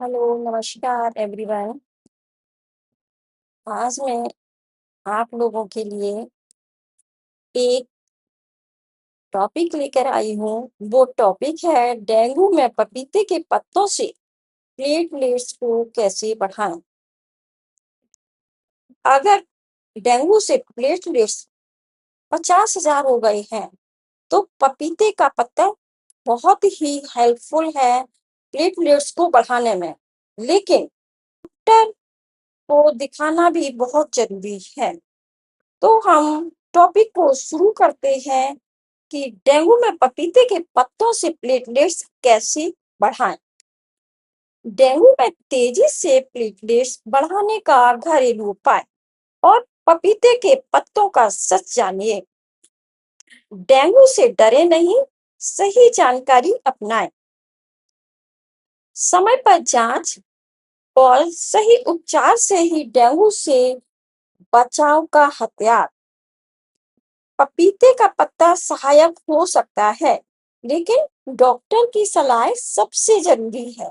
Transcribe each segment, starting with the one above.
Hello, नमस्कार everyone. आज मैं आप लोगों के लिए एक टॉपिक लेकर आई हूँ। वो टॉपिक है डेंगू में पपीते के पत्तों से प्लेटलेट्स को कैसे बढ़ाएं। अगर डेंगू से प्लेटलेट्स 50,000 हो गए हैं तो पपीते का पत्ता बहुत ही हेल्पफुल है प्लेटलेट्स को बढ़ाने में। लेकिन डॉक्टर को दिखाना भी बहुत जरूरी है। तो हम टॉपिक को शुरू करते हैं कि डेंगू में पपीते के पत्तों से प्लेटलेट्स कैसे बढ़ाएं। डेंगू में तेजी से प्लेटलेट्स बढ़ाने का घरेलू उपाय और पपीते के पत्तों का सच जानिए। डेंगू से डरे नहीं, सही जानकारी अपनाएं। समय पर जांच और सही उपचार से ही डेंगू से बचाव का हथियार। पपीते का पत्ता सहायक हो सकता है, लेकिन डॉक्टर की सलाह सबसे जरूरी है।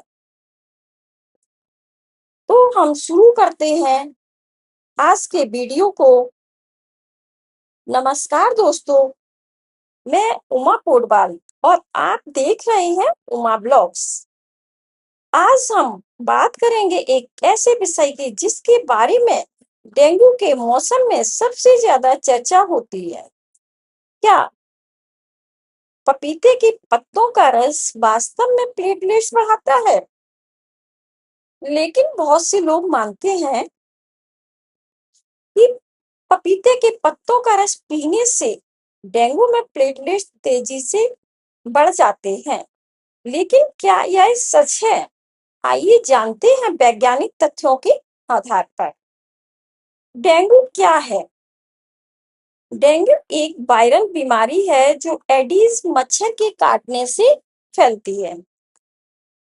तो हम शुरू करते हैं आज के वीडियो को। नमस्कार दोस्तों, मैं उमा पोडवाल और आप देख रहे हैं उमा ब्लॉग्स। आज हम बात करेंगे एक ऐसे विषय की जिसके बारे में डेंगू के मौसम में सबसे ज्यादा चर्चा होती है। क्या पपीते के पत्तों का रस वास्तव में प्लेटलेट्स बढ़ाता है? लेकिन बहुत से लोग मानते हैं कि पपीते के पत्तों का रस पीने से डेंगू में प्लेटलेट्स तेजी से बढ़ जाते हैं। लेकिन क्या यह सच है? आइए जानते हैं वैज्ञानिक तथ्यों के आधार पर। डेंगू क्या है? डेंगू एक वायरल बीमारी है जो एडीज मच्छर के काटने से फैलती है।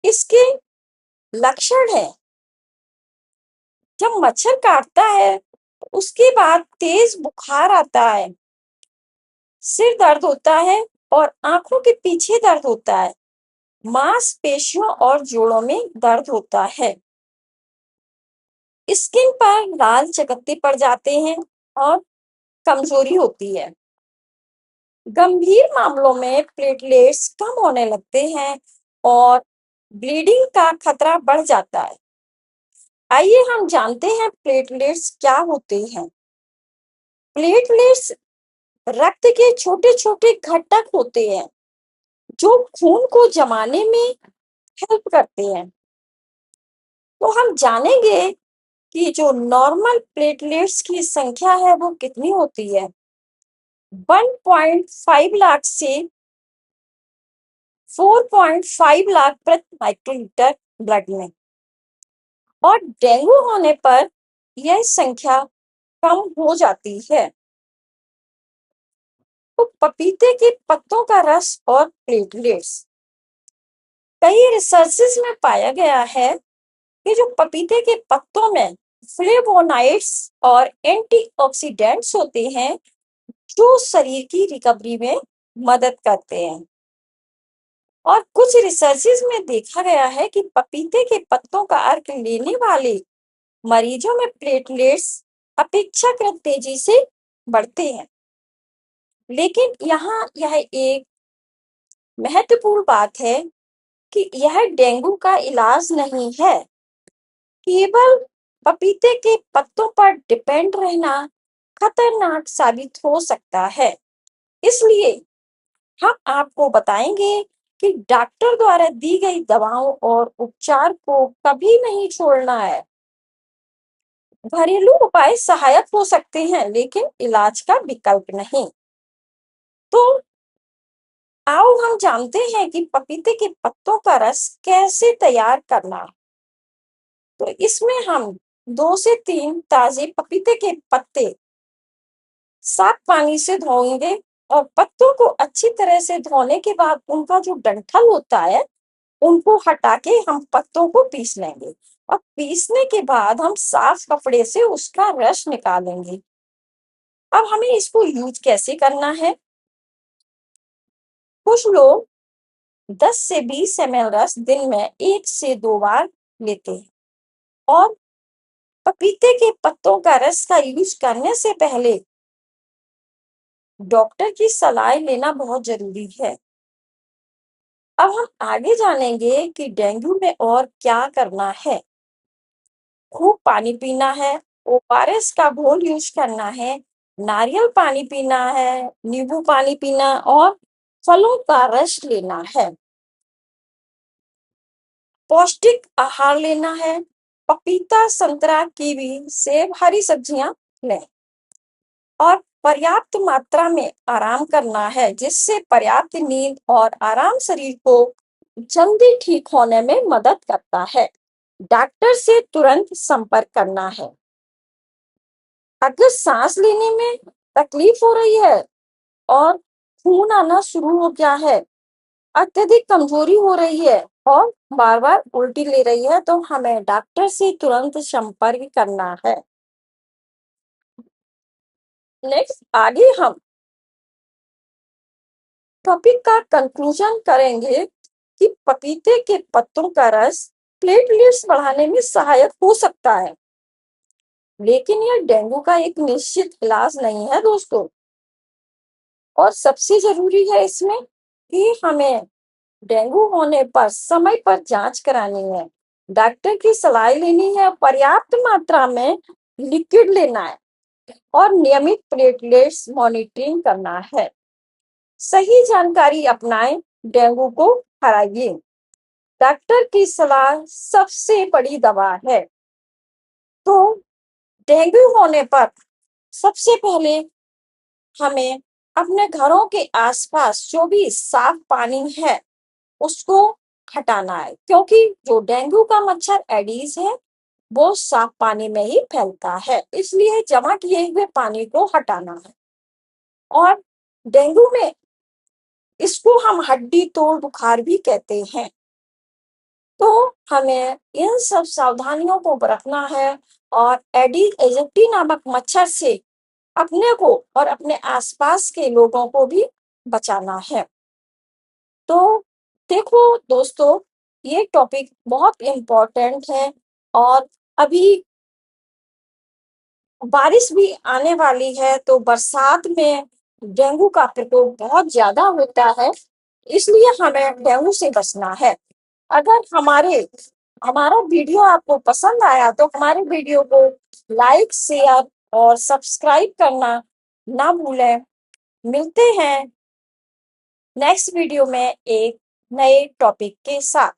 इसके लक्षण है, जब मच्छर काटता है उसके बाद तेज बुखार आता है, सिर दर्द होता है और आंखों के पीछे दर्द होता है। मांसपेशियों और जोड़ों में दर्द होता है। स्किन पर लाल चकत्ते पड़ जाते हैं और कमजोरी होती है। गंभीर मामलों में प्लेटलेट्स कम होने लगते हैं और ब्लीडिंग का खतरा बढ़ जाता है। आइए हम जानते हैं प्लेटलेट्स क्या होते हैं। प्लेटलेट्स रक्त के छोटे छोटे घटक होते हैं जो खून को जमाने में हेल्प करते हैं। तो हम जानेंगे कि जो नॉर्मल प्लेटलेट्स की संख्या है वो कितनी होती है। 1.5 लाख से 4.5 लाख प्रति माइक्रोलीटर ब्लड में, और डेंगू होने पर यह संख्या कम हो जाती है। तो पपीते के पत्तों का रस और प्लेटलेट्स। कई रिसर्चेस में पाया गया है कि जो पपीते के पत्तों में फ्लेवोनाइड्स और एंटीऑक्सीडेंट्स होते हैं जो शरीर की रिकवरी में मदद करते हैं। और कुछ रिसर्चेस में देखा गया है कि पपीते के पत्तों का अर्क लेने वाले मरीजों में प्लेटलेट्स अपेक्षाकृत तेजी से बढ़ते हैं। लेकिन यहाँ यह एक महत्वपूर्ण बात है कि यह डेंगू का इलाज नहीं है। केवल पपीते के पत्तों पर डिपेंड रहना खतरनाक साबित हो सकता है। इसलिए हम आपको बताएंगे कि डॉक्टर द्वारा दी गई दवाओं और उपचार को कभी नहीं छोड़ना है। घरेलू उपाय सहायक हो सकते हैं लेकिन इलाज का विकल्प नहीं। तो आओ हम जानते हैं कि पपीते के पत्तों का रस कैसे तैयार करना। तो इसमें हम 2 से 3 ताजे पपीते के पत्ते साफ पानी से धोएंगे और पत्तों को अच्छी तरह से धोने के बाद उनका जो डंठल होता है उनको हटा के हम पत्तों को पीस लेंगे। और पीसने के बाद हम साफ कपड़े से उसका रस निकालेंगे। अब हमें इसको यूज कैसे करना है। कुछ लोग 10 से 20 ml रस दिन में 1 से 2 बार लेते हैं। और पपीते के पत्तों का रस का यूज करने से पहले डॉक्टर की सलाह लेना बहुत जरूरी है। अब हम आगे जानेंगे कि डेंगू में और क्या करना है। खूब पानी पीना है, ओआरएस का घोल यूज करना है, नारियल पानी पीना है, नींबू पानी पीना और फलों का रस लेना है। पौष्टिक आहार लेना है, पपीता, संतरा, कीवी, सेब, हरी सब्जियां लें और पर्याप्त मात्रा में आराम करना है, जिससे पर्याप्त नींद और आराम शरीर को जल्दी ठीक होने में मदद करता है। डॉक्टर से तुरंत संपर्क करना है। अगर सांस लेने में तकलीफ हो रही है और खून आना शुरू हो गया है, अत्यधिक कमजोरी हो रही है और बार बार उल्टी ले रही है, तो हमें डॉक्टर से तुरंत संपर्क करना है। नेक्स्ट आगे हम टॉपिक का कंक्लूजन करेंगे कि पपीते के पत्तों का रस प्लेटलेट्स बढ़ाने में सहायक हो सकता है, लेकिन यह डेंगू का एक निश्चित इलाज नहीं है दोस्तों। और सबसे जरूरी है इसमें कि हमें डेंगू होने पर समय पर जांच करानी है, डॉक्टर की सलाह लेनी है, पर्याप्त मात्रा में लिक्विड लेना है और नियमित प्लेटलेट्स मॉनिटरिंग करना है। सही जानकारी अपनाएं, डेंगू को हराइए। डॉक्टर की सलाह सबसे बड़ी दवा है। तो डेंगू होने पर सबसे पहले हमें अपने घरों के आसपास जो भी साफ पानी है उसको हटाना है, क्योंकि जो डेंगू का मच्छर एडीज है वो साफ पानी में ही फैलता है, इसलिए जमा किए हुए पानी को हटाना है। और डेंगू में इसको हम हड्डी तोड़ बुखार भी कहते हैं। तो हमें इन सब सावधानियों को बरतना है और एडिस एजिप्टी नामक मच्छर से अपने को और अपने आसपास के लोगों को भी बचाना है। तो देखो दोस्तों, ये टॉपिक बहुत इम्पोर्टेंट है और अभी बारिश भी आने वाली है, तो बरसात में डेंगू का प्रकोप बहुत ज्यादा होता है, इसलिए हमें डेंगू से बचना है। अगर हमारा वीडियो आपको पसंद आया तो हमारे वीडियो को लाइक, शेयर और सब्सक्राइब करना ना भूलें। मिलते हैं नेक्स्ट वीडियो में एक नए टॉपिक के साथ।